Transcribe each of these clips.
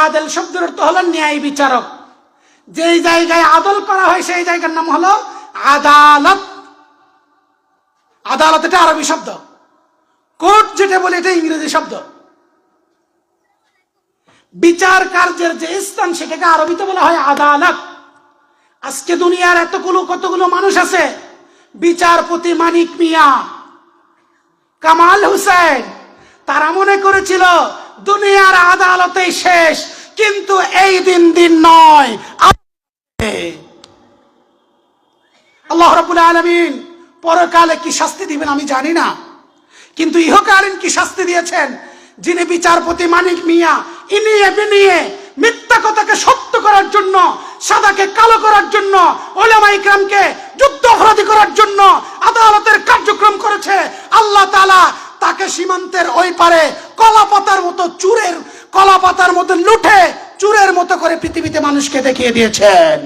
আদেল শব্দের অর্থ হলো ন্যায় বিচারক। যেই জায়গায় আদল করা হয় সেই জায়গার নাম হলো আদালত। আদালত এটা আরবি শব্দ, কোর্ট যেটা বলে এটা ইংরেজি শব্দ। বিচার কার্যের যে স্থান সেটাকে আরবিতে বলা হয় আদালত। আজকে দুনিয়ার কতগুলো মানুষ আছে, বিচারপতি মানিক মিয়া, কামাল হোসেন, তারা মনে করেছিল দুনিয়ার আদালতেই শেষ, কিন্তু এই দিন নয়। আল্লাহ রাব্বুল আলামিন পরকালে কি শাস্তি দিবেন আমি জানি না, কিন্তু ইহকালীন কি শাস্তি দিয়েছেন যিনি বিচারপতি মানিক মিয়া ইনিয়ে বিনিয়ে মিথ্যা কথাকে সত্য করার জন্য, সাদাকে কালো করার জন্য, উলামা ইকরামকে যুদ্ধ অপরাধী করার জন্য আদালতের কার্যক্রম করেছে। আল্লাহ তাআলা তাকে সীমান্তের ওই পারে কলাপাতার মতো লুঠে চুরের মতো করে পৃথিবীতে মানুষকে দেখিয়ে দিয়েছেন।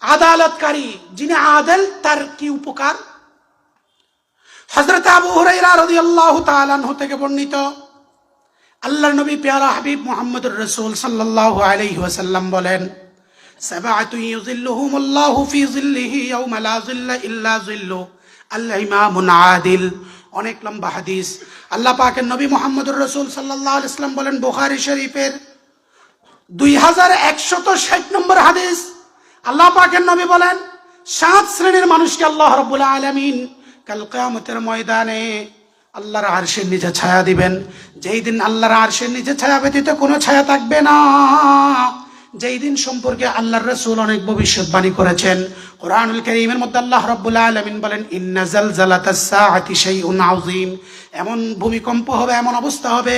আদালতকারী যিনি আদেল, তার কি উপকার। হযরত আবু হুরায়রা রাদিয়াল্লাহু তাআলা আনহু থেকে বর্ণিত, আল্লাহর নবী প্যারা হাবিব মুহাম্মদুর রাসূল সাল্লাল্লাহু আলাইহি ওয়াসাল্লাম বলেন, সাবআতু ইউযিল্লুহুমুল্লাহু ফি যিল্লিহি ইয়াওমা লা যিল্লা ইল্লা যিল্লু আল ইমামুন আদিল। অনেক লম্বা হাদিস। আল্লাহ পাকের নবী মুহাম্মদুর রাসূল সাল্লাল্লাহু আলাইহি ওয়াসাল্লাম বলেন, বুখারী শরীফের 2160 নম্বর হাদিস, আল্লাহ পাকের নবী বলেন, 7 শ্রেণীর মানুষকে আল্লাহ রাব্বুল আলামিন কাল কিয়ামতের ময়দানে আল্লাহর আরশের নিচে ছায়া দিবেন। যেই দিন আল্লাহর আরশের নিচে ছায়া ব্যতীত কোনো ছায়া থাকবে না, যেই দিন সম্পর্কে আল্লাহর রাসূল অনেক ভবিষ্যৎবাণী করেছেন। কোরআনুল কারীমের মধ্যে আল্লাহ রাব্বুল আলামিন বলেন, ইন্না জালজালাতাস সাআতি শাইউন আযীম। এমন ভূমিকম্প হবে, এমন অবস্থা হবে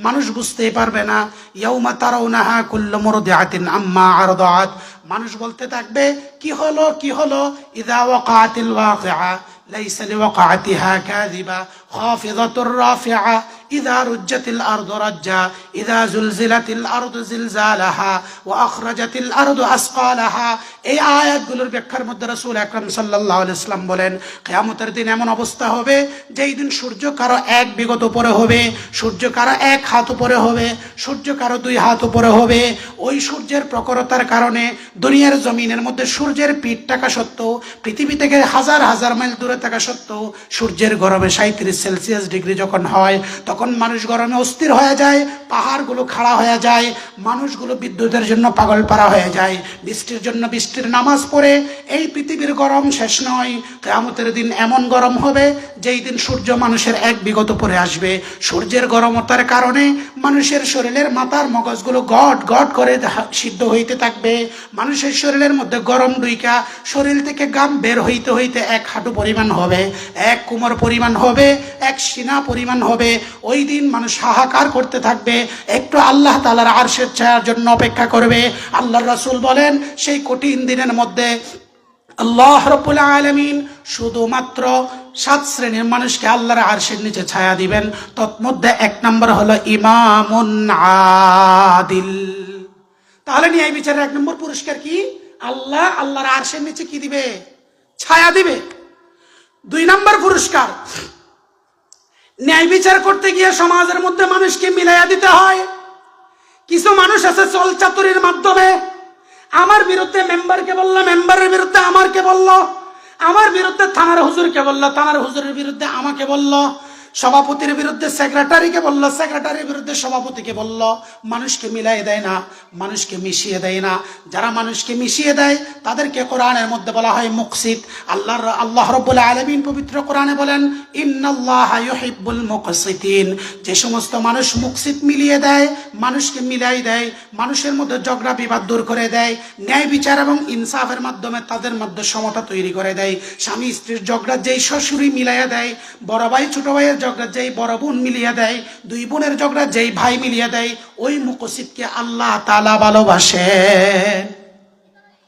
মানুষ বুঝতেই পারবে না। ইয়াউমা তারাউনাহা কুল্লু মুরদিআতিন আম্মা আরদাআত। মানুষ বলতে থাকবে কি হলো। ইযা ওয়াকাআতিল ওয়াকিআ লাইসা লিওয়াকাআতিহা কাযিবা খাফিযাতুর রাফিআ ইযা রুজ্জাতিল আরদু রাজ্জা ইযা জুলজিলাতিল আরদু জিলজালাহা ওয়া আখরাজাতিল আরদু আসকালাহা। এই আয়াতগুলোর ব্যাখ্যার মধ্যে রাসূল আকরাম সাল্লাল্লাহু আলাইহি ওয়াসাল্লাম বলেন, কিয়ামতের দিন এমন অবস্থা হবে যেই দিন সূর্য কারো 1 বিঘত উপরে হবে, সূর্য কারো 1 হাত উপরে হবে, সূর্য কারো 2 হাত উপরে হবে। ওই সূর্যের প্রখরতার কারণে দুনিয়ার জমিনের মধ্যে সূর্যের পিঠ থাকা সত্ত্বেও, পৃথিবী থেকে হাজার হাজার মাইল দূরে থাকা সত্ত্বেও সূর্যের গরমে 37 সেলসিয়াস ডিগ্রি যখন হয়, তখন মানুষ গরমে অস্থির হয়ে যায়, পাহাড়গুলো খাড়া হয়ে যায়, মানুষগুলো বিদ্যুতের জন্য পাগল পারা হয়ে যায়, বৃষ্টির জন্য বৃষ্টির নামাজ পড়ে। এই পৃথিবীর গরম শেষ নয়, কিয়ামতের দিন এমন গরম হবে যেই দিন সূর্য মানুষের 1 বিঘত উপরে আসবে। সূর্যের গরমতার কারণে মানুষের শরীরের মাথার মগজগুলো গট গট করে সিদ্ধ হইতে থাকবে। মানুষের শরীরের মধ্যে গরম ডুইকা শরীর থেকে ঘাম বের হইতে হইতে 1 হাঁটু পরিমাণ হবে, 1 কোমর পরিমাণ হবে, 1 সিনা পরিমাণ হবে। ওই দিন মানুষ হাহাকার করতে থাকবে, একটু আল্লাহ তাআলার আরশের ছায়ার জন্য অপেক্ষা করবে। আল্লাহর রাসূল বলেন, সেই কঠিন দিনের মধ্যে আল্লাহ রাব্বুল আলামিন শুধুমাত্র 7 শ্রেণীর মানুষকে আল্লাহর আরশের নিচে ছায়া দিবেন। তন্মধ্যে 1 নম্বর হলো ইমামুন আদিল। তাহলে ন্যায় বিচারের 1 নম্বর পুরস্কার কি? আল্লাহর আরশের নিচে কি দিবে? ছায়া দিবে। 2 নম্বর পুরস্কার, ন্যায় বিচার করতে গিয়ে সমাজের মধ্যে মানুষকে মিলাইয়া দিতে হয়। কিছু মানুষ আছে চল চাতুরির মাধ্যমে, আমার বিরুদ্ধে মেম্বারকে বলল, মেম্বারের বিরুদ্ধে আমারকে বলল, আমার বিরুদ্ধে থানার হুজুরকে বলল, থানার হুজুরের বিরুদ্ধে আমাকে বলল, সভাপতির বিরুদ্ধে সেক্রেটারিকে বলল, সেক্রেটারির বিরুদ্ধে সভাপতিকে বলল। মানুষকে মিলাই দেয় না, মানুষকে মিশিয়ে দেয় না। যারা মানুষকে মিশিয়ে দেয় তাদেরকে কোরআনের মধ্যে বলা হয় মুকসিত। আল্লাহ রাব্বুল আলামিন পবিত্র কোরআনে বলেন, ইন্নাল্লাহা ইউহিব্বুল মুকসিতিন। যে সমস্ত মানুষ মুকসিত মিলিয়ে দেয়, মানুষকে মিলাই দেয়, মানুষের মধ্যে ঝগড়া বিবাদ দূর করে দেয়, ন্যায় বিচার এবং ইনসাফের মাধ্যমে তাদের মধ্যে সমতা তৈরি করে দেয়। স্বামী স্ত্রীর ঝগড়া যেই শ্বশুরি মিলাইয়া দেয়, বড় ভাই ছোট ভাইয়ের ঝগড়া যেই বড় বোন মিলিয়ে দেয়, 2 বোনের ঝগড়া যেই ভাই মিলিয়ে দেয়, ওই মুকসিতকে আল্লাহ তাআলা ভালোবাসেন।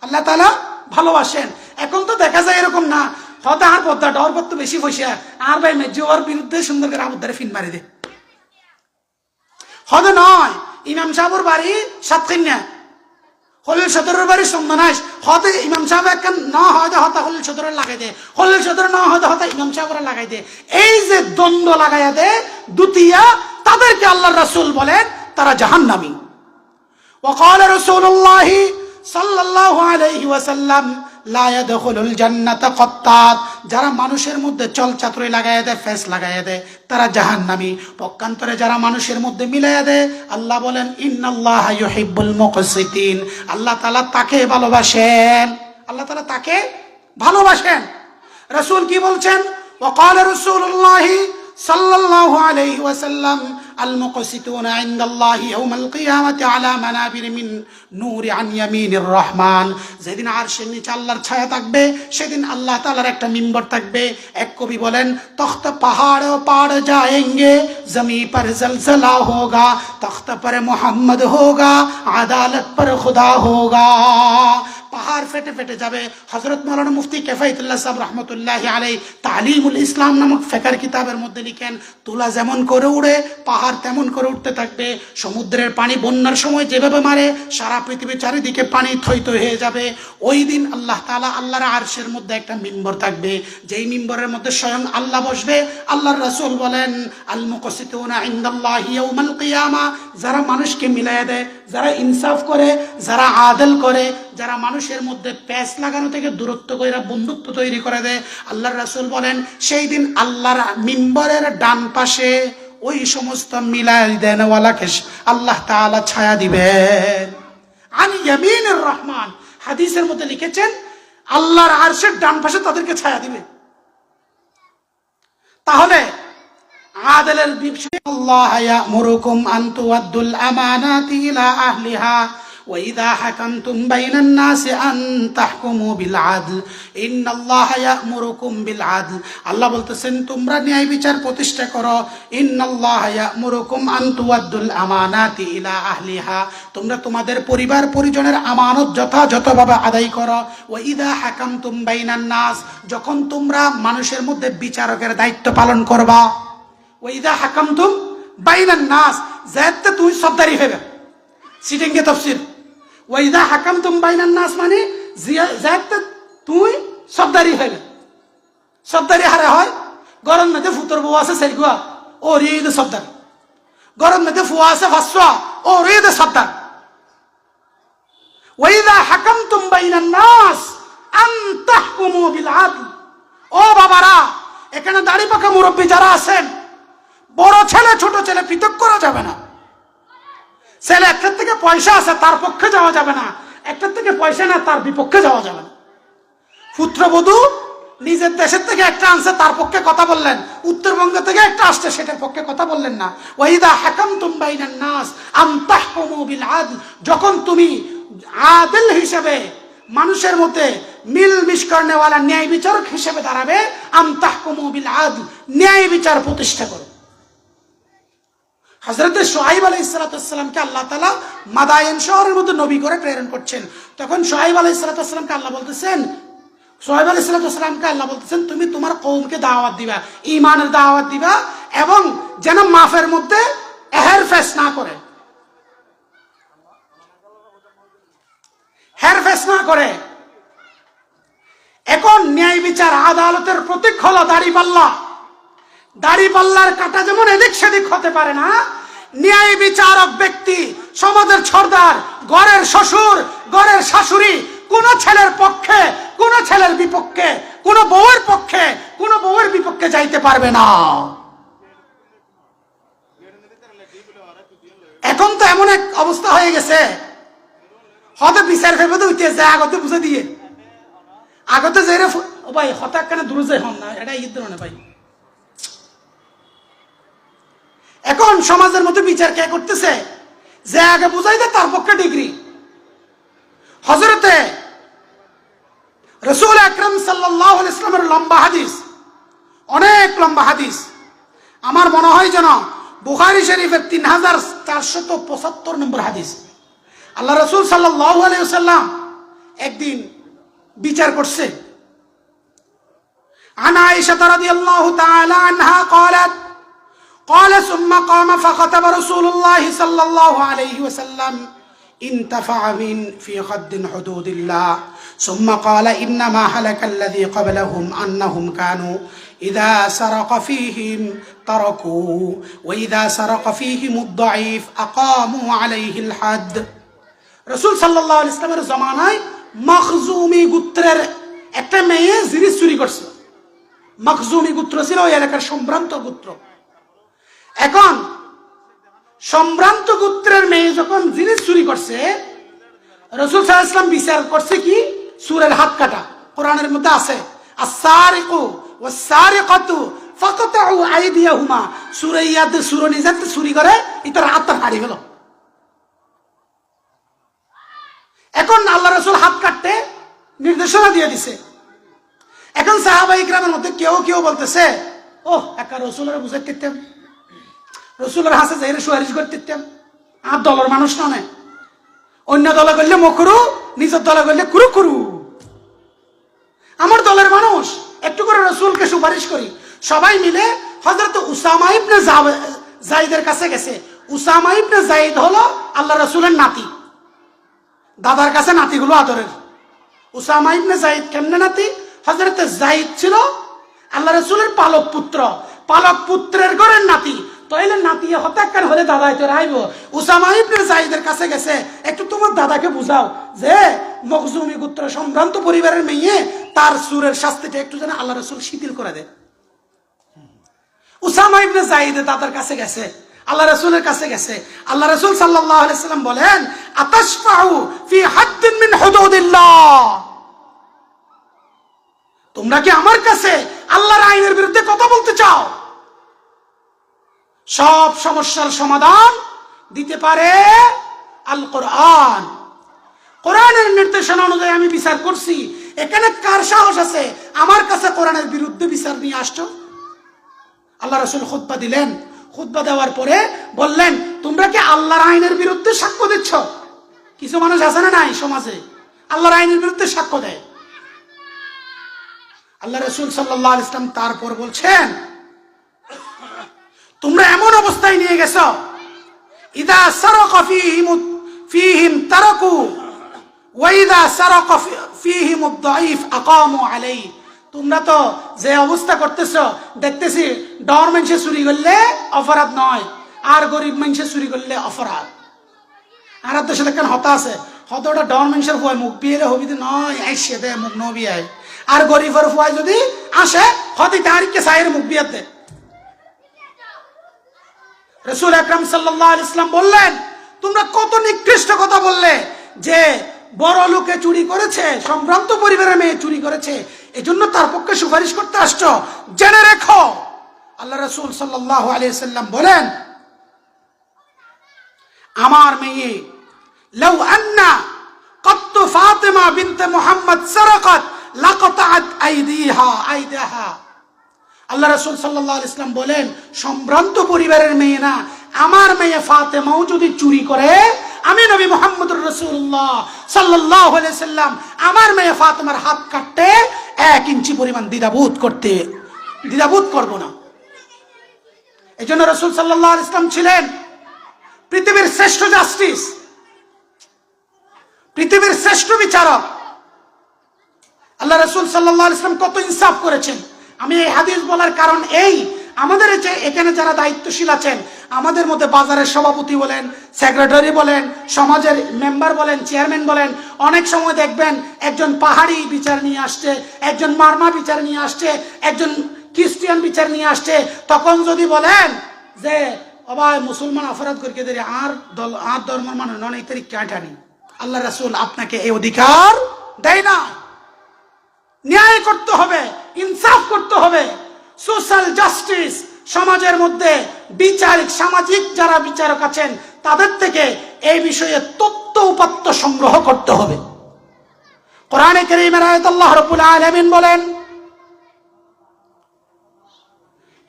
আল্লাহ তাআলা ভালোবাসেন। এখন তো দেখা যায় এরকম না, হয়তো আর পদ্মা ডর পদ্ম বেশি পয়সা আর ভাই মেজো ওর বিরুদ্ধে সুন্দর করে আবুদ্দারে ফিন মারি দে। হয়তো নয়, ইমাম সাহেবের বাড়ি সাতখিন্যা, হলিল সদরের বাড়ি সন্দনাইশ, হয়তো ইমাম সাহেব একখান না হয়তো হতা হলিল সদরের লাগাই দে, হলিল সদর না হয়তো হতা ইমাম সাহেবরা লাগাই দে। এই যে দ্বন্দ্ব লাগাইয়া দে দুতিয়া, তাদেরকে আল্লাহর রাসূল বলেন তারা জাহান্নামী। وقال رسول الله صلى الله عليه وسلم لا يدخل الجنة قطات, যারা মানুষের মধ্যে চলচাতুরি লাগাইয়া দেয়, ফেস লাগাইয়া দেয়, তারা জাহান্নামী। পক্ষান্তরে যারা মানুষের মধ্যে মিলাইয়া দেয়, আল্লাহ বলেন ইন্নাল্লাহা ইউহিব্বুল মুকসিতিন, আল্লাহ তাআলা তাকে ভালোবাসেন, আল্লাহ তাআলা তাকে ভালোবাসেন। রাসূল কি বলছেন? وقال رسول الله صلى الله عليه وسلم المقسطون عند الله يوم القيامة على منابر من نور عن يمين الرحمن, যেদিন আরশের নিচে আল্লাহর ছায়া থাকবে, সেদিন আল্লাহ তাআলার একটা মিম্বর থাকবে। এক কবি বলেন তখ্ত পাহাড় পাড় যাएंगे জমি पर जलजला होगा, तख्त पर मोहम्मद होगा আদালত पर खुदा होगा। পাহাড় ফেটে ফেটে যাবে। হযরত মাওলানা মুফতি কিফায়েতুল্লাহ সাহেব রাহমাতুল্লাহি আলাইহি তালিমুল ইসলাম নামক ফিকহ কিতাবের মধ্যে লিখেন, তুলা যেমন করে উড়ে পাহাড় তেমন করে উঠতে থাকবে। সমুদ্রের পানি বন্যার সময় যেভাবে মারে, সারা পৃথিবীর চারিদিকে পানি থই থই হয়ে যাবে। ওই দিন আল্লাহ তাআলা আল্লাহর আরশের মধ্যে একটা মিম্বর থাকবে, যেই মিম্বরের মধ্যে স্বয়ং আল্লাহ বসবে। আল্লাহর রাসূল বলেন আল মুকসিতুনা ইনদাল্লাহি ইয়াউমাল কিয়ামা, যারা মানুষকে মিলাইয়া দেয়, যারা ইনসাফ করে, যারা আদল করে, যারা মানুষের মধ্যে প্যাচ লাগানো থেকে দূরত্ব কইরা বন্ধুত্ব তৈরি করে দেয়, আল্লাহর রাসূল বলেন সেই দিন আল্লাহর মিম্বরের ডান পাশে ওই সমস্ত মিলাই দেনওয়ালাকে আল্লাহ তাআলা ছায়া দিবেন। আন ইয়ামিনির রহমান, হাদিসের মধ্যে লিখেছেন আল্লাহর আরশের ডান পাশে তাদেরকে ছায়া দিবে। তাহলে আদলের বিষয়ে আল্লাহ ইয়ামুরুকুম আন তুআদ্দুল আমানাতি ইলা আহলিহা وإذا حكمتم بين الناس أن تحكموا بالعدل إن الله يأمركم بالعدل, আল্লাহ বলতেছেন তোমরা ন্যায় বিচার প্রতিষ্ঠা করো। ইন্নাল্লাহা ইয়ামুরুকুম আন তুআদ্দুল আমানাতি ইলা আহলিহা, তোমরা তোমাদের পরিবার পরিজনের আমানত যথাযথভাবে আদায় করো। ওয়াইদা হাকামতুম বাইনান নাস, যখন তোমরা মানুষের মধ্যে বিচারকের দায়িত্ব পালন করবা। ওয়াইদা হাকামতুম বাইনান নাস, যাতে তুই সর্দারি হবে, সিটিংকে তাফসীর। ওয়াইদা হাকামতুম বাইনান নাস মানে যাতে তুই সর্দারি হবে। সর্দারি হারে হয় গরম মধ্যে ফুতর বউ আছে সেরগুয়া ও রিদ সর্দার, গরম মধ্যে ফুয়া আছে ফাসওয়া ও রিদ সর্দার। ওয়াইদা হাকামতুম বাইনান নাস আন তাহকুমু বিল আদল, ও বাবারা এখানে দাড়ি পাকা মুরব্বী যারা আছেন, বড় ছেলে ছোট ছেলে পৃথক করা যাবে না। ছেলে একটার থেকে পয়সা আছে তার পক্ষে যাওয়া যাবে না, একটার থেকে পয়সা না তার বিপক্ষে যাওয়া যাবে না। পুত্রবধূ নিজের দেশের থেকে একটা আনছে তার পক্ষে কথা বললেন, উত্তরবঙ্গ থেকে একটা আসছে সেটার পক্ষে কথা বললেন না। ওয়াইদা হাকামতুম বাইনান নাস আন তাহকুমু বিল আদল, যখন তুমি আদল হিসেবে মানুষের মধ্যে মিল মিশ করনেওয়ালা ন্যায় বিচারক হিসেবে দাঁড়াবে, আন তাহকুমু বিল আদল, ন্যায় বিচার প্রতিষ্ঠা করো। হযরত শুআইব আলাইহিস সালামকে আল্লাহ তাআলা মাদায়েন শহরের মধ্যে নবী করে প্রেরণ করছেন। তখন শুআইব আলাইহিস সালামকে আল্লাহ বলতেছেন, শুআইব আলাইহিস সালামকে আল্লাহ বলতেছেন তুমি তোমার কওমকে দাওয়াত দিবা, ঈমানের দাওয়াত দিবা, এবং যেন মাফের মধ্যে হেরফেস না করে, হেরফেস না করে। এখন ন্যায় বিচার আদালতের প্রতীক হলো দাড়িপাল্লা। দাড়িপাল্লার কাটা যেমন এদিক সেদিক হতে পারে না, ন্যায় বিচারক ব্যক্তি, সমাজের সর্দার, ঘরের শ্বশুর, ঘরের শাশুড়ি, কোন ছেলের পক্ষে, কোন ছেলের বিপক্ষে, কোন বউয়ের পক্ষে, কোন বউয়ের বিপক্ষে যাইতে পারবে না। এখন তো এমন এক অবস্থা হয়ে গেছে, হয়তো বিচার ফেরবে তো উঠে যায় আগতে বুঝে দিয়ে, আগতে যাই রে ভাই হঠাৎ কেন দূরে যাই হন না, এটা ঈদ ধরনের ভাই। এখন সমাজের মধ্যে বিচার কে করতেছে, যে আগে বুঝাই দেয় তার পক্ষে ডিগ্রি। হযরতে রাসূল আকরাম সাল্লাল্লাহু আলাইহি ওয়াসাল্লামের লম্বা হাদিস, অনেক লম্বা হাদিস, আমার মনে হয় যেন বুখারী শরীফের 3475 নম্বর হাদিস। আল্লাহ রাসূল সাল্লাল্লাহু আলাইহি ওয়াসাল্লাম একদিন বিচার করছে। আন আয়েশা রাদিয়াল্লাহু তাআলা আনহা قالت قال ثم قام فخطب رسول الله صلى الله عليه وسلم انتفع من في خد حدود الله ثم قال إنما هلك الذي قبلهم أنهم كانوا إذا سرق فيهم تركوا وإذا سرق فيهم الضعيف أقاموا عليه الحد রাসূল সাল্লাল্লাহু আলাইহি ওয়াসাল্লামের জামানায় মখজুমি গোত্রের একটা মেয়ে জিনিস চুরি করছিল। মখজুমি গোত্র ছিল ওই এলাকার সম্ভ্রান্ত গোত্র। এখন সম্ভ্রান্ত গোত্রের মেয়ে যখন জিনিস চুরি করছে, রাসূল সাল্লাল্লাহু আলাইহি ওয়াসাল্লাম বিচার করছে কি চোরের হাত কাটা। কোরআনের মধ্যে আছে আস-সারিকু ওয়াস-সারিকাতু ফাকতাউ আইদিয়াহুমা, চোরে ইয়াদ চোর নিজে চুরি করে ইতার হাতটা কাটি ফেলো। এখন আল্লাহ রাসূল হাত কাটতে নির্দেশনা দিয়ে দিছে। এখন সাহাবায়ে কিরামের মধ্যে কেউ কেউ বলতেছে, ওহ একা রাসূলের বুঝাইতে দিতেন, রাসূলের হাসে যাইরে সুপারিশ করতে দিতেন, আর দলের মানুষ নয়, অন্য দলে করলে মকরু, নিজের দলে করলে কুরু কুরু। আমার দলের মানুষ, একটু করে রাসূলকে সুপারিশ করি। সবাই মিলে হযরত উসামা ইবনে যায়েদের কাছে গেছে। উসামা ইবনে যায়েদ হলো আল্লাহ রাসূলের নাতি, দাদার কাছে নাতিগুলো আদরের। উসামা ইবনে যায়েদ কেমনে নাতি? হযরত যায়েদ ছিল আল্লাহ রাসূলের পালক পুত্র, পালক পুত্রের ঘরের নাতি। তাইলে নাতি হত্যাকার হলে দাদাই তো রাইব। উসামা ইবনে যায়েদের কাছে গেছে, একটু তোমার দাদাকে বুঝাও যে মখজুমি গোত্র সম্ভ্রান্ত পরিবারের মেয়ে, তার সুরের শাস্তিটা একটু যেন আল্লাহ রাসূল শিথিল করে দেয়। উসামা ইবনে যায়েদ দাদার কাছে গেছে, আল্লাহ রাসূলের কাছে গেছে। আল্লাহ রাসূল সাল্লাল্লাহু আলাইহি ওয়াসাল্লাম বলেন, আতাশফাউ ফি হাদ্দিন মিন হুদুদিল্লাহ, তোমরা কি আমার কাছে আল্লাহর আইনের বিরুদ্ধে কথা বলতে চাও? সব সমস্যার সমাধান দিতে পারে আল কোরআন। কোরআনের নির্দেশনা অনুযায়ী আমি বিচার করছি। এখানে কার সাহস আছে আমার কাছে কোরআনের বিরুদ্ধে বিচার নিয়ে আসছো? আল্লাহ রাসূল খুতবা দিলেন। খুতবা দেওয়ার পরে বললেন, তোমরা কি আল্লাহর আইনের বিরুদ্ধে সাক্ষ্য দিচ্ছ? কিছু মানুষ আছে না নাই সমাজে আল্লাহর আইনের বিরুদ্ধে সাক্ষ্য দেয়। আল্লাহ রাসূল সাল্লাল্লাহু আলাইহি ওয়াসাল্লাম তারপর বলছেন, তোমরা এমন অবস্থায় নিয়ে গেছো, ইদা সারাকা ফীহিম তারাকু ওয়া ইদা সারাকা ফীহিম আদ-দাঈফ আকামু আলাইহি। তোমরা তো যে অবস্থা করতেছো দেখতেছি, ডর মানুষে চুরি করলে অপরাধ নয়, আর গরিব মানুষে চুরি করলে অপরাধ। আর দেশে দেখেন হতা আছে, হতটা ডর মানুষের ভয় মুখ বিয়ে হবি নয়, আইসে দে মুখ নবি আয়। আর গরিবের ভয় যদি আসে হতে তারিখকে সাইয়ের মুখ বিয়ে দে। রাসূল আকরাম সাল্লাল্লাহু আলাইহি ওয়াসাল্লাম বললেন, তোমরা কত নিকৃষ্ট কথা বললে যে বড় লোকে চুরি করেছে, সম্ভ্রান্ত পরিবারের মেয়ে চুরি করেছে, এজন্য তার পক্ষে সুপারিশ করতে আসছো। জেনে রেখো, আল্লাহ রাসূল সাল্লাল্লাহু আলাইহি ওয়াসাল্লাম বলেন, আমার মেয়ে লাউ আন্না কত ফাতিমা বিনতে মুহাম্মদ সারাকাত লাকাতাত আইদিহা। আল্লাহ রাসূল সাল্লাল্লাহু আলাইহি ওয়াসাল্লাম বলেন, সম্ভ্রান্ত পরিবারের মেয়ে না, আমার মেয়ে ফাতেমাও যদি চুরি করে, আমি নবী মুহাম্মদুর রাসূলুল্লাহ সাল্লাল্লাহু আলাইহি ওয়াসাল্লাম আমার মেয়ে ফাতেমার হাত কাটতে 1 ইঞ্চি পরিমাণ দ্বিধাবোধ করব না। এজন্য রাসূল সাল্লাল্লাহু আলাইহি ওয়াসাল্লাম ছিলেন পৃথিবীর শ্রেষ্ঠ জাস্টিস, পৃথিবীর শ্রেষ্ঠ বিচারক। আল্লাহ রাসূল সাল্লাল্লাহু আলাইহি ওয়াসাল্লাম কত ইনসাফ করেছেন। আমি এই হাদিস বলার কারণ এই, আমাদের এখানে যারা দায়িত্বশীল আছেন, আমাদের মধ্যে বাজারের সভাপতি বলেন, সেক্রেটারি বলেন, সমাজের মেম্বার বলেন, চেয়ারম্যান বলেন, অনেক সময় দেখবেন একজন পাহাড়ি বিচার নিয়ে আসছে, একজন মারমা বিচার নিয়ে আসছে, একজন খ্রিস্টান বিচার নিয়ে আসছে। তখন যদি বলেন যে অবাই মুসলমান অপরাধ করকে দেরি আর ধর্মের মানুষ নন, এই তারিখ কাটানি, আল্লাহ রাসূল আপনাকে এই অধিকার দেয় না। ন্যায় করতে হবে, ইনসাফ করতে হবে, সোশ্যাল জাস্টিস, সমাজের মধ্যে বিচারিক সামাজিক যারা বিচারক আছেন তাদের থেকে এই বিষয়ে তথ্য উপাত্ত সংগ্রহ করতে হবে। কোরআনে কারীমের আয়াত আল্লাহ রাব্বুল আলামিন বলেন,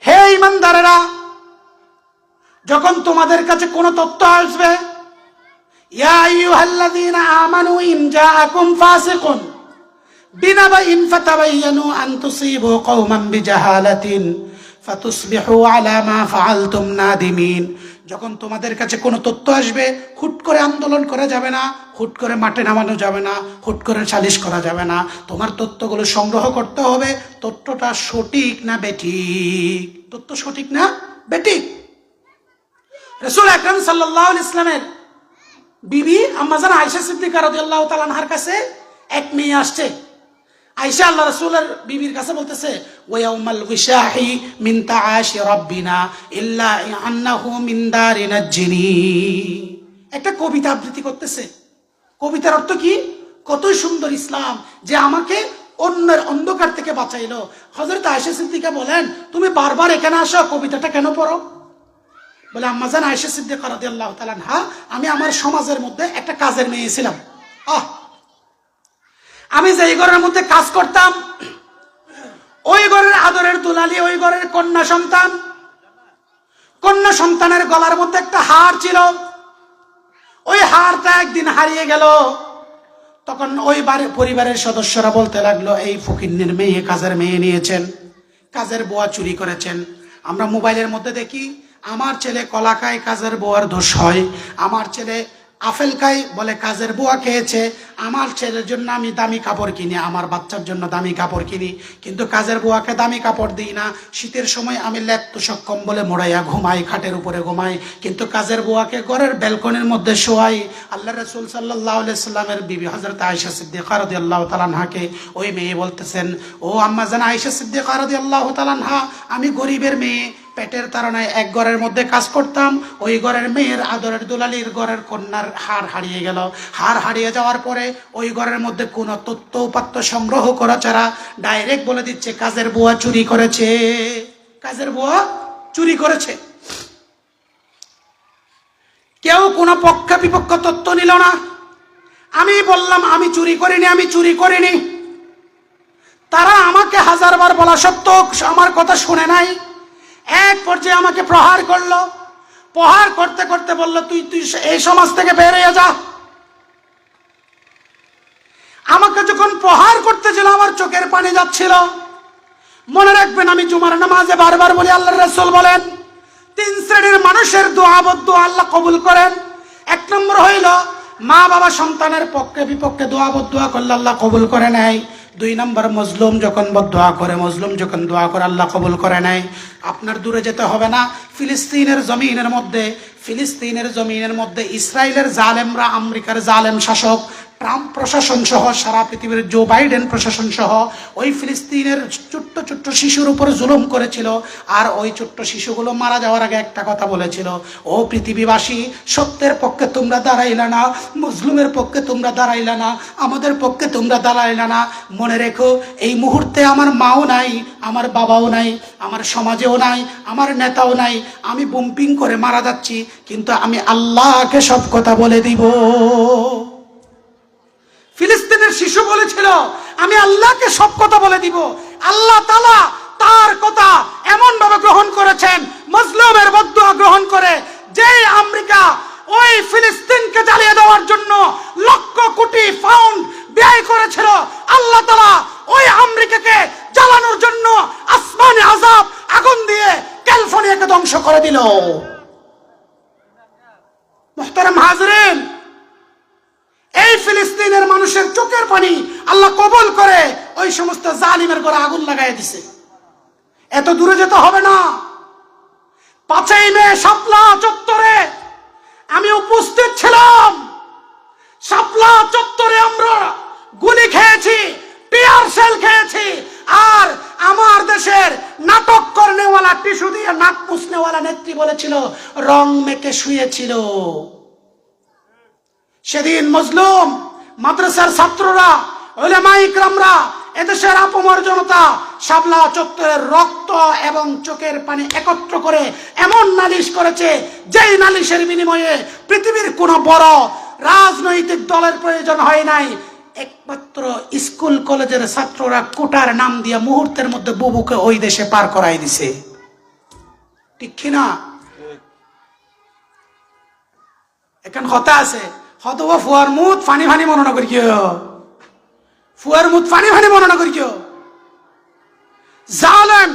হে ঈমানদারেরা, যখন তোমাদের কাছে কোনো তথ্য আসবে, ইয়া আইয়ুহাল্লাযীনা আমানু ইন জাআকুম ফাসিকুন বিনাবাইন ফাতাবায়ানু আন তুসিবু কওমান বিজাহালাতিন ফাতুসবিহু আলা মা ফাআলতুম নাদিমিন। যখন তোমাদের কাছে কোনো তথ্য আসবে হুট করে আন্দোলন করা যাবে না, হুট করে মাঠে নামানো যাবে না, হুট করে সালিশ করা যাবে না। তোমার তথ্যগুলো সংগ্রহ করতে হবে, তথ্যটা সঠিক না বেঠিক, তথ্য সঠিক না বেঠিক। রাসূল আকরাম সাল্লাল্লাহু আলাইহি ইসলামের বিবি আম্মাজান আয়েশা সিদ্দিকা রাদিয়াল্লাহু তাআলা আনহার কাছে এক মেয়ে আসছে। আয়েশা আল্লাহ রাসূলের বিবির কাছে বলতেছে, ওয়ায়াউমাল গিশাহি মিন তাআশি রাব্বিনা ইল্লা আন্নাহু মিন দারিনা জিনি। একটা কবিতা আবৃত্তি করতেছে। কবিতার অর্থ কি? কতই সুন্দর ইসলাম যে আমাকে অন্যের অন্ধকার থেকে বাঁচাইলো। হযরত আয়েশা সিদ্দিকা বলেন, তুমি বারবার এখানে আসো, কবিতাটা কেন পড়ো? বলে, আম্মাজান আয়েশা সিদ্দিকা রাদিয়াল্লাহু তাআলা আনহা, আমি আমার সমাজের মধ্যে একটা কাজের মেয়ে ছিলাম। আমি যেই ঘরের মধ্যে কাজ করতাম, ওই ঘরের আদরের দুলালি, ওই ঘরের কন্যা সন্তান, কন্যা সন্তানের গলার মধ্যে একটা হার ছিল। ওই হারটা একদিন হারিয়ে গেল। তখন ওই পরিবারের সদস্যরা বলতে লাগলো, এই ফকিন্নির মেয়ে কাজের মেয়ে নিয়েছেন, কাজের বুয়া চুরি করেছেন। আমরা মোবাইলের মধ্যে দেখি, আমার ছেলে কলা খায়, কাজের বুয়ার দোষ হয়। আমার ছেলে আপেল খাই, বলে কাজের বুয়া খেয়েছে। আমার ছেলের জন্য আমি দামি কাপড় কিনি, আমার বাচ্চার জন্য দামি কাপড় কিনি, কিন্তু কাজের বুয়াকে দামি কাপড় দিই না। শীতের সময় আমি লেপ তোষক কম্বলে মোড়াইয়া ঘুমাই, খাটের উপরে ঘুমাই, কিন্তু কাজের বুয়াকে ঘরের ব্যালকনির মধ্যে শোয়াই। আল্লাহ রাসূল সাল্লাল্লাহু আলাইহি সাল্লামের বিবি হযরত আয়েশা সিদ্দিকা রাদিয়াল্লাহু তাআলা আনহাকে ওই মেয়ে বলতেছেন, ও আম্মাজান আয়েশা সিদ্দিকা রাদিয়াল্লাহু তাআলা আনহা, আমি গরিবের মেয়ে, পেটের তাড়নায় এক ঘরের মধ্যে কাজ করতাম। ওই ঘরের মেয়ের আদরের দুলালির ঘরের কন্যার হার হারিয়ে গেল। হার হারিয়ে যাওয়ার পরে ওই ঘরের মধ্যে কোনো তথ্য উপাত্ত সংগ্রহ করা ছাড়া ডাইরেক্ট বলে দিচ্ছে কাজের বুয়া চুরি করেছে, কাজের বুয়া চুরি করেছে। কেউ কোনো পক্ষ বিপক্ষ তথ্য নিল না। আমি বললাম আমি চুরি করিনি, আমি চুরি করিনি। তারা আমাকে হাজারবার বলা সত্ত্বেও আমার কথা শুনে নাই। এক পর্যায়ে আমাকে প্রহার করলো। প্রহার করতে করতে বলল, তুই এই সমাজ থেকে বের হয়ে যা। আমাকে যখন প্রহার করতেছিল আমার চোখের পানি যাচ্ছিল। মনে রাখবেন, আমি জুমার নামাজে বারবার বলি, আল্লাহর রাসূল বলেন 3 শ্রেণীর মানুষের দোয়া বদদোয়া আল্লাহ কবুল করেন। 1 নম্বর হইল মা বাবা সন্তানের পক্ষে বিপক্ষে দোয়া বদদোয়া করলে আল্লাহ কবুল করে নেয়। 2 নম্বর মজলুম যখন বদদোয়া করে, মজলুম যখন দোয়া করে আল্লাহ কবুল করে নেয়। আপনার দূরে যেতে হবে না, ফিলিস্তিনের জমিনের মধ্যে ইসরায়েলের জালেমরা, আমেরিকার জালেম শাসক ট্রাম্প প্রশাসন সহ সারা পৃথিবীর জো বাইডেন প্রশাসন সহ ওই ফিলিস্তিনের ছোট্ট ছোট্ট শিশুর উপর জুলুম করেছিল। আর ওই ছোট্ট শিশুগুলো মারা যাওয়ার আগে একটা কথা বলেছিল, ও পৃথিবীবাসী, সত্যের পক্ষে তোমরা দাঁড়াইলা না, মজলুমের পক্ষে তোমরা দাঁড়াইলা না, আমাদের পক্ষে তোমরা দাঁড়াইলা না। মনে রেখো, এই মুহূর্তে আমার মাও নাই, আমার বাবাও নাই, আমার সমাজেও নাই, আমার নেতাও নাই। আমি বুম্পিং করে মারা যাচ্ছি, কিন্তু আমি আল্লাহকে সব কথা বলে দিব। ফিলিস্তিনের শিশু বলেছিল, আমি আল্লাহকে সব কথা বলে দিব। আল্লাহ তাআলা তার কথা এমন ভাবে গ্রহণ করেছেন, মজলুমের বদদুয়া গ্রহণ করে। যে আমেরিকা ওই ফিলিস্তিনকে জ্বালিয়ে দেওয়ার জন্য লক্ষ কোটি পাউন্ড ব্যয় করেছিল, আল্লাহ তাআলা ওই আমেরিকাকে জ্বালানোর জন্য আসমানে আযাব, আগুন দিয়ে ক্যালিফোর্নিয়াকে ধ্বংস করে দিল। মুহতারাম হাজরিন, এই ফিলিস্তিনের মানুষের চোখের পানি আল্লাহ কবুল করে ওই সমস্ত জালিমের ঘরে আগুন লাগাই দিছে। এত দূরে যেতে হবে না। 5ই মে শাপলা চত্বরে আমি উপস্থিত ছিলাম। শাপলা চত্বরে আমরা গুলি খেয়েছি, টিয়ার সেল খেয়েছি। আর আমার দেশের নাটক করনেওয়ালা, টিস্যু দিয়ে নাক মুছনেওয়ালা নেত্রী বলেছিল রং মেখে শুয়েছিল। সেদিন মজলুম মাদ্রাসার ছাত্ররা, উলামা ইকরামরা, এদেশের আপামর জনতা শাপলা চত্বরের রক্ত এবং চোখের পানি একত্র করে এমন নালিশ করেছে, যেই নালিশের বিনিময়ে পৃথিবীর কোনো বড় রাজনৈতিক দলের প্রয়োজন হয় নাই। একমাত্র স্কুল কলেজের ছাত্ররা কোটার নাম দিয়ে মুহূর্তের মধ্যে বুবুকে ওই দেশে পার করাই দিছে। ঠিক কিনা? এখন কথা আছে, হতবা ফুয়ার মুখ ফানি ফানি মনে না করি কেউ, ফুয়ার মুখ ফানি ফানি মনে না করি কেউ। জালেম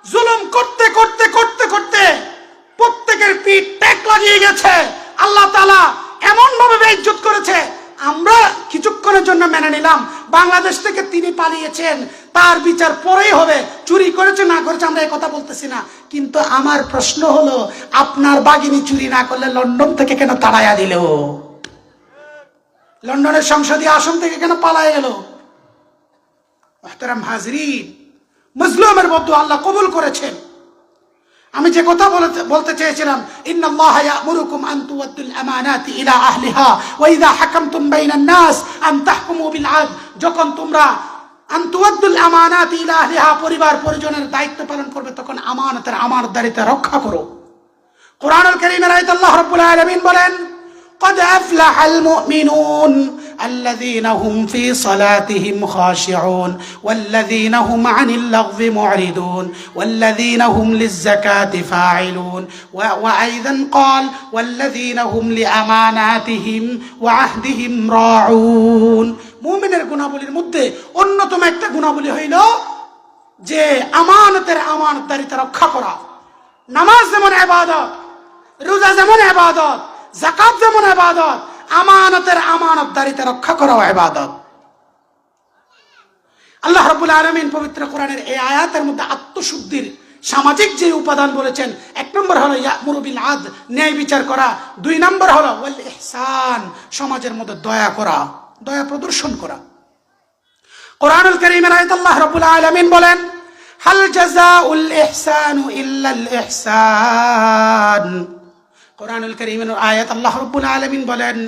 জুলুম করতে করতে করতে করতে প্রত্যেকের পিঠ ত্যাগ লাগিয়ে গেছে, আল্লাহ তাআলা এমন ভাবে বেইজ্জত করেছে, আমরা কিছুক্ষণের জন্য মেনে নিলাম বাংলাদেশ থেকে তিনি পালিয়েছেন, তার বিচার পরেই হবে, চুরি করেছে না করেছে আমরা এই কথা বলতেছি না। কিন্তু আমার প্রশ্ন হলো, আপনার বাগিনী চুরি না করলে লন্ডন থেকে কেন তাড়াইয়া দিল? লন্ডনের সংসদীয় আসন থেকে কেন পালায় গেল? মুহতারাম হাজরিন, মজলুমের বদদুয়া আল্লাহ কবুল করেছেন। আমি যে কথা বলতে চেয়েছিলাম, ইন্নাল্লাহা ইয়া'মুরুকুম আন তুওয়াদ্দুল আমানাতি ইলা আহলিহা ওয়া ইযা হাকামতুম বাইনান নাস আন তাহকুমু বিল আদল। যখন তোমরা আন তুওয়াদ্দুল আমানাতি ইলা আহলিহা, পরিবার পরিজনের দায়িত্ব পালন করবে, তখন আমানতদারিতা রক্ষা করো। কোরআনুল কারীমের আয়াতে আল্লাহ রাব্বুল আলামিন বলেন, قد أفلح المؤمنون الذين هم في صلاتهم خاشعون والذين هم عن اللغو معرضون والذين هم للزكاة فاعلون وأيضا قال والذين هم لأماناتهم وعهدهم راعون। মুমিনের গুণাবলীর মধ্যে অন্যতম একটা গুণাবলী হইল যে আমানতদারিতা রক্ষা করা। নামাজ যেমন ইবাদত, রোজা যেমন ইবাদত, যাকাত যেমন ইবাদত, আমানতদারিতা রক্ষা করা ইবাদত। আল্লাহ রাব্বুল আলামিন পবিত্র কোরআনের এই আয়াতের মধ্যে আত্মশুদ্ধির সামাজিক যে উপাদান বলেছেন, এক নম্বর হলো ইয়া'মুরু বিল আদল, ন্যায় বিচার করা। দুই নম্বর হলো ওয়াল ইহসান, সমাজের মধ্যে দয়া করা, দয়া প্রদর্শন করা। কোরআনুল কারীমের আয়াতে আল্লাহ রাব্বুল আলামিন বলেন, হাল জাযাউল ইহসানু ইল্লাল ইহসান। কোরআনুল কারীমের আয়াত আল্লাহ রাব্বুল আলামিন বলেন,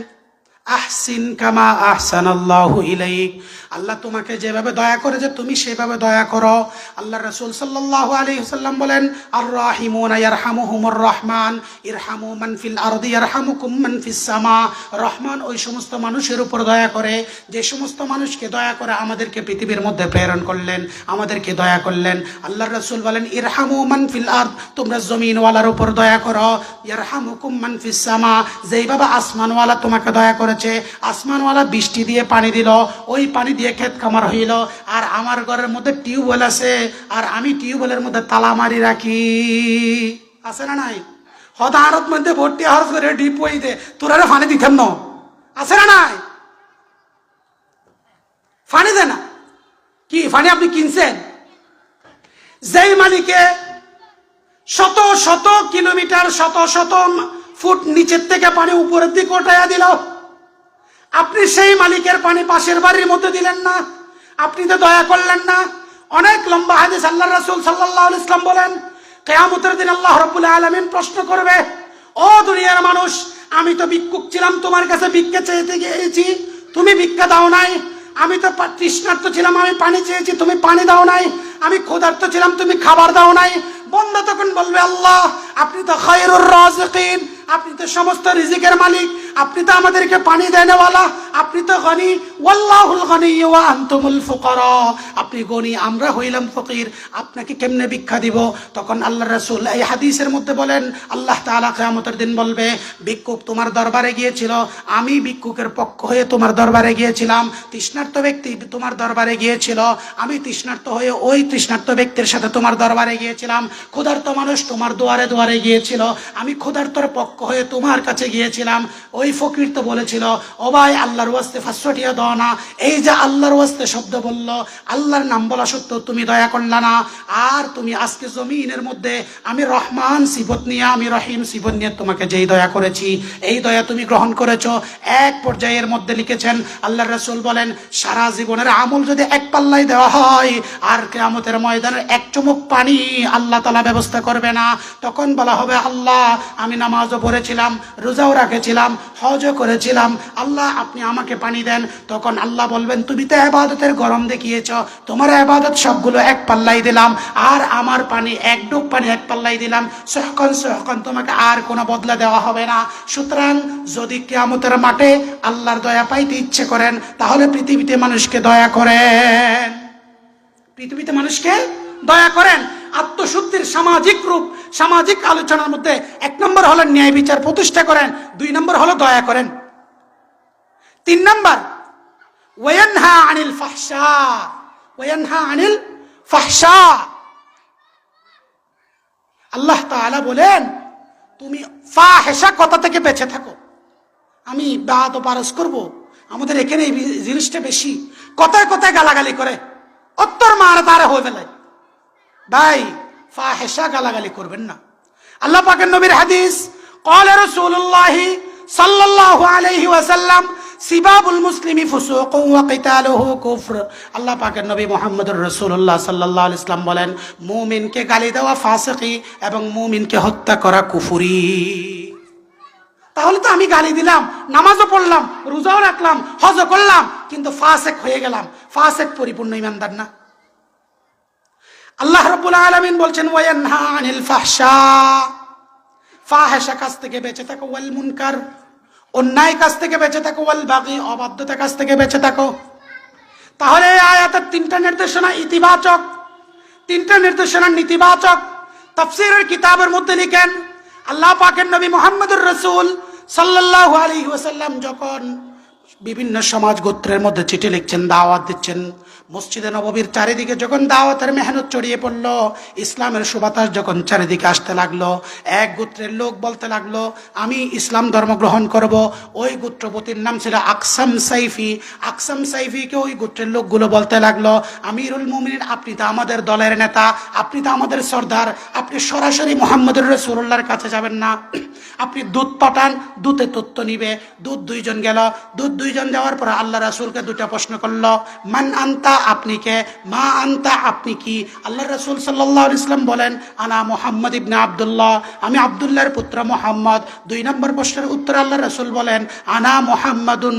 আহসিন কামা আহসানাল্লাহু ইলাইক। আল্লাহ তোমাকে যেভাবে দয়া করেছে তুমি সেভাবে দয়া করো। আল্লাহ রাসূল সাল্লাল্লাহু আলাইহি ওয়াসাল্লাম বলেন, আর রাহিমুনা ইয়ারহামুহুমুর রহমান ইরহামু মান ফিল আরদি ইয়ারহামুকুম মান ফিস সামা। রহমান ওই সমস্ত মানুষের উপর দয়া করে যে সমস্ত মানুষকে দয়া করে আমাদেরকে পৃথিবীর মধ্যে প্রেরণ করলেন, আমাদেরকে দয়া করলেন। আল্লাহ রাসূল বলেন, ইরহামু মান ফিল আরদ, তোমরা জমিনওয়ালার উপর দয়া করো। ইয়ারহামুকুম মান ফিস সামা, যেইভাবে আসমানওয়ালা তোমাকে দয়া করে, আসমানওয়ালা বৃষ্টি দিয়ে পানি দিল, ওই পানি দিয়ে ক্ষেত খামার হইল। আর আমার ঘরের মধ্যে টিউবওয়েল আছে, আর আমি টিউবওয়েলের মধ্যে তালা মারি রাখি, আছে না নাই? হদারত মধ্যে ভর্তি হরস করে ডিপ হই দে, তোরা ফানি দিতেন না, আছে না নাই? ফানি দে না কি ফানি আপনি কিনছেন? যেই মালিকে শত শত কিলোমিটার, শত শত ফুট নিচের থেকে পানি উপরের দিকে উঠাইয়া দিল, আপনি সেই মালিকের পানি পাশের বাড়ির মধ্যে দিলেন না, আপনি তো দয়া করলেন না। অনেক লম্বা হাদিস, আল্লাহ রাসূল সাল্লাল্লাহু আলাইহি ওয়াসাল্লাম বলেন, কিয়ামতের দিন আল্লাহ রাব্বুল আলামিন প্রশ্ন করবে, ও দুনিয়ার মানুষ, আমি তো ভিক্ষুক ছিলাম, তোমার কাছে ভিক্ষা চাইতে গিয়েছি, তুমি ভিক্ষা দাও নাই। আমি তো তৃষ্ণার্ত ছিলাম, আমি পানি চেয়েছি, তুমি পানি দাও নাই। আমি ক্ষুধার্ত ছিলাম, তুমি খাবার দাও নাই। বন্দা তখন বলবে, আল্লাহ আপনি তো খায়রুর রাযিকিন, আপনি তো সমস্ত রিজিকের মালিক, আপনি তো আমাদেরকে পানি দেনেওয়ালা, আপনি তো গনি, ওয়াল্লাহুল গনি ওয়া আনতুমুল ফুকারা, আপনি গনি, আমরা হইলাম ফকির, আপনাকে কেমনে ভিক্ষা দিব? তখন আল্লাহ রাসূল এই হাদিসের মধ্যে বলেন, আল্লাহ তাআলা কিয়ামতের দিন বলবে, ভিক্ষুক তোমার দরবারে গিয়েছিল, আমি ভিক্ষুকের পক্ষ হয়ে তোমার দরবারে গিয়েছিলাম। তৃষ্ণার্ত ব্যক্তি তোমার দরবারে গিয়েছিল, আমি তৃষ্ণার্ত হয়ে ওই তৃষ্ণার্ত ব্যক্তির সাথে তোমার দরবারে গিয়েছিলাম। ক্ষুধার্ত মানুষ তোমার দুয়ারে দুয়ারে গিয়েছিল, আমি ক্ষুধার্তর পক্ষ হয়ে তোমার কাছে গিয়েছিলাম। ওই ফকির তো বলেছিল, ও ভাই আল্লাহর ওয়াস্তে 500 টাকা দাও না। এই যে আল্লাহর ওয়াস্তে শব্দ বলল, আল্লাহর নাম বলা সত্ত্বেও তুমি দয়া করলা না। আর তুমি আজকে জমিনের মধ্যে আমি রহমান সিফত নিয়ে, আমি রহিম সিফত নিয়ে তোমাকে যেই দয়া করেছি, এই দয়া তুমি গ্রহণ করেছো। এক পর্যায়ের মধ্যে লিখেছেন, আল্লাহর রাসূল বলেন, সারা জীবনের আমল যদি এক পাল্লায় দেওয়া হয়, আর কিয়ামতের ময়দানে এক চুমুক পানি আল্লাহ তাআলা ব্যবস্থা করবে না। তখন বলা হবে, আল্লাহ আমি নামাজও পড়েছিলাম, রোজাও রাখেছিলাম, হজও করেছিলাম, আল্লাহ আপনি আমাকে পানি দেন। তখন আল্লাহ বলবেন, তুমি তো ইবাদতের গরম দেখিয়েছ, তোমার ইবাদত সবগুলো এক পাল্লাই দিলাম, আর আমার পানি এক ডুব পানি এক পাল্লাই দিলাম, সহকন তোমাকে আর কোনো বদলা দেওয়া হবে না। সুতরাং যদি কিয়ামতের মাঠে আল্লাহর দয়া পাইতে ইচ্ছে করেন, তাহলে পৃথিবীতে মানুষকে দয়া করেন, পৃথিবীতে মানুষকে দয়া করেন। আত্মশুদ্ধির সামাজিক রূপ, সামাজিক আলোচনার মধ্যে 1 নম্বর হলো ন্যায় বিচার প্রতিষ্ঠা করেন, 2 নম্বর হলো দয়া করেন, 3 নম্বর ওয়ায়ানহা আনিল ফাহশা, ওয়ায়ানহা আনিল ফাহশা। আল্লাহ তাআলা বলেন, তুমি ফাহেশা কথা থেকে বেঁচে থাকো। আমি বাদ ও পারস করবো, আমাদের এখানে এই জিনিসটা বেশি, কথায় কথায় গালাগালি করে, অত্তর মার তারা হয়ে ফেলে। ভাই ফাহেশা গালাগালি করবেন না। আল্লাহ পাকের নবীর হাদিস, قال رسول الله صلى الله عليه وسلم সিবাবুল মুসলিমি ফুসুকুন ওয়া কিতালুহু কুফর। আল্লাহ পাকের নবী মুহাম্মদুর রাসূলুল্লাহ সাল্লাল্লাহু আলাইহি ওয়াসাল্লাম বলেন, মুমিনকে গালি দেওয়া ফাসিকি এবং মুমিনকে হত্যা করা কুফরি। তাহলে তো আমি গালি দিলাম, নামাজও পড়লাম, রোজাও রাখলাম, হজও করলাম, কিন্তু ফাসিক হয়ে গেলাম, ফাসিক পরিপূর্ণ ইমানদার না। আল্লাহ রাব্বুল আলামিন বলছেন, ওয়া ইয়ানহা আনিল ফাহশা, ফাহেশা কাজ থেকে বেঁচে থাকো, ওয়াল মুনকার, অন্যায় কাজ থেকে বেঁচে থাকো, ওয়াল বাগি, অবাধ্যতা কাজ থেকে বেঁচে থাকো। তাহলে এই আয়াতের তিনটা নির্দেশনা ইতিবাচক, তিনটা নির্দেশনা নীতিবাচক। তাফসীরের কিতাবের মধ্যে লিখেন, আল্লাহ পাকের নবী মুহাম্মদুর রাসূল সাল্লাল্লাহু আলাইহি ওয়াসাল্লাম যখন বিভিন্ন সমাজ গোত্রের মধ্যে চিঠি লিখছেন, দাওয়াত দিচ্ছেন, মসজিদে নববীর চারিদিকে যখন দাওয়াতের মেহনত ছড়িয়ে পড়লো, ইসলামের সুবাতাস যখন চারিদিকে আসতে লাগলো, এক গোত্রের লোক বলতে লাগলো আমি ইসলাম ধর্ম গ্রহণ করব। ওই গোত্রপতির নাম ছিল আকসাম সাইফি। আকসাম সাইফিকে ওই গোত্রের লোকগুলো বলতে লাগলো, আমিরুল মুমিনিন, আপনি তো আমাদের দলের নেতা, আপনি তো আমাদের সর্দার, আপনি সরাসরি মুহাম্মদুর রাসূলুল্লাহর কাছে যাবেন না, আপনি দূত পাঠান, দূতে তথ্য নিবে। দূত দুইজন গেল, দূত দুইজন যাওয়ার পর আল্লাহ রাসূলকে দুইটা প্রশ্ন করলো, মান আনতা, আপনি কে, মা আনতা, আপনি কি। আল্লাহ রাসূল সাল্লাল্লাহু আলাইহি ওয়াসাল্লাম বলেন, আনা মুহাম্মদ ইবনে আব্দুল্লাহ, আমি আব্দুল্লাহর পুত্র মুহাম্মদ। দুই নম্বর প্রশ্নের উত্তর আল্লাহ রাসূল বলেন, আনা মুহাম্মাদুন,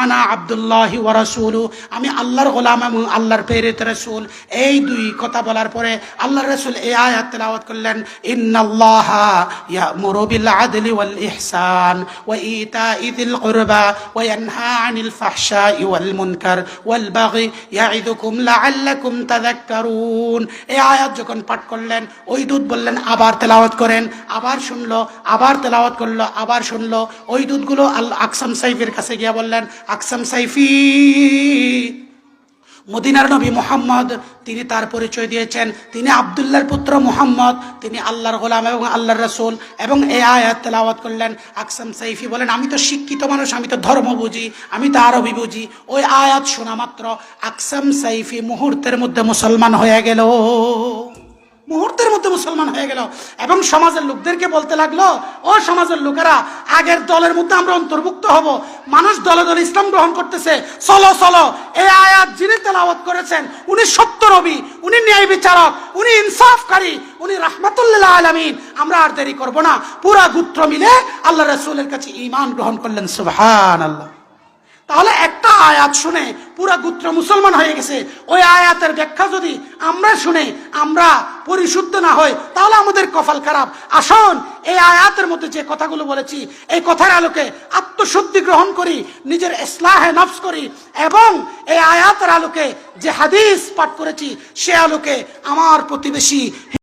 আনা আব্দুল্লাহি ওয়া রাসূলু, আমি আল্লাহর গোলাম এবং আল্লাহর প্রেরিত রাসূল। এই দুই কথা বলার পরে আল্লাহ রাসূল এই আয়াত তেলাওয়াত করলেন, ইন্নাল্লাহা ইয়া'মুরু বিল আদলি ওয়াল ইহসান ওয়া ইতা'i যিল কুরবা ওয়া ইয়ানহা আনিল ফাহশাই ওয়াল মুনকার ওয়াল বাগি ইয়া'iদুকুম লাআল্লাকুম তাযাক্কারুন। এই আয়াত যখন পাঠ করলেন, ওই দূত বললেন আবার তেলাওয়াত করেন, আবার শুনলো, আবার তেলাওয়াত করলো, আবার শুনলো। ওই দূতগুলো আকসাম সাইফির কাছে গিয়ে বললেন, আকসাম সাইফি, মদিনার নবী মুহাম্মদ, তিনি তার পরিচয় দিয়েছেন, তিনি আব্দুল্লাহর পুত্র মুহাম্মদ, তিনি আল্লাহর গোলাম এবং আল্লাহর রাসূল, এবং এই আয়াত তেলাওয়াত করলেন। আকসাম সাইফি বলেন, আমি তো শিক্ষিত মানুষ, আমি তো ধর্ম বুঝি, আমি তো আরবি বুঝি। ওই আয়াত শোনা মাত্র আকসাম সাইফি মুহূর্তের মধ্যে মুসলমান হয়ে গেল, মুহূর্তের মধ্যে মুসলমান হয়ে গেল, এবং সমাজের লোকদেরকে বলতে লাগলো, ও সমাজের লোকেরা, আগের দলের মধ্যে আমরা অন্তর্ভুক্ত হব, মানুষ দলে দলে ইসলাম গ্রহণ করতেছে, চলো চলো। এই আয়াত যিনি তেলাওয়াত করেছেন, উনি সত্য নবী, উনি ন্যায় বিচারক, উনি ইনসাফকারী, উনি রাহমাতুল্লিল আলামিন। আমরা আর দেরি করব না, পুরা গোত্র মিলে আল্লাহ রাসূলের কাছে ঈমান গ্রহণ করলেন। সুবহানাল্লাহ। তাহলে একটা আয়াত শুনে পুরা গোত্র মুসলমান হয়ে গেছে। ওই আয়াতের ব্যাখ্যা যদি আমরা শুনে আমরা পরিশুদ্ধ না হই, তাহলে আমাদের কপাল খারাপ। আসুন এই আয়াতের মধ্যে যে কথাগুলো বলেছি, এই কথার আলোকে আত্মশুদ্ধি গ্রহণ করি, নিজের ইসলাহে নফস করি, এবং এই আয়াতের আলোকে যে হাদিস পাঠ করেছি সে আলোকে আমার প্রতিবেশী